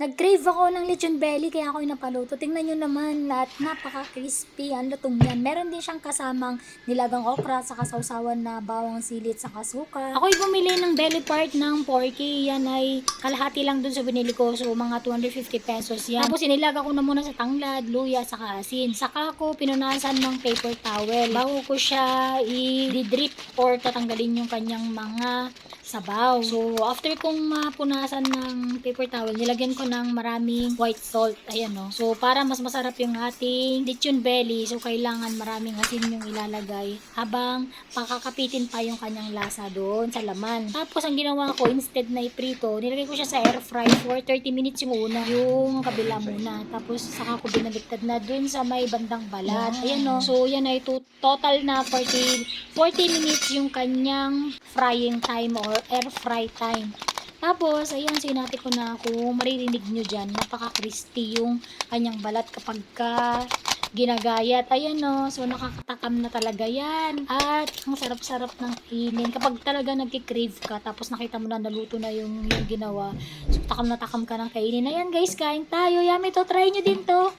Nag-crave ako ng lechon belly kaya ako yung napaluto. Tingnan nyo naman at napaka-crispy ang lutong yan. Meron din siyang kasamang nilagang okra sa kasawsawan na bawang silit sa kasuka. Ako'y bumili ng belly part ng porky. Yan ay kalahati lang dun sa binili ko. So mga 250 pesos yan. Tapos inilaga ko na muna sa tanglad, luya, saka asin. Saka ko pinunasan ng paper towel. Bago ko siya i-drip or tatanggalin yung kanyang mga sabaw. So, after kong mapunasan ng paper towel, nilagyan ko ng maraming white salt. Ayan o. So, para mas masarap yung ating lechon belly, so kailangan maraming asin yung ilalagay habang pakakapitin pa yung kanyang lasa doon sa laman. Tapos, ang ginawa ko, instead na iprito, nilagay ko siya sa air fry for 30 minutes yung una. Yung kabila muna. Tapos, saka ko binaliktad na doon sa may bandang balat. Ayan o. So, yan ay total na 40 minutes yung kanyang frying time or air fry time. Tapos, ayan, sinati ko na kung maririnig nyo dyan, napaka-crispy yung kanyang balat kapag ginagayat. Ayan o, so nakakatakam na talaga yan. At ang sarap-sarap ng kainin. Kapag talaga nagki-crave ka, tapos nakita mo na naluto na yung ginawa, so takam na takam ka ng kainin. Ayan guys, kain tayo. Yummy to, try nyo din to.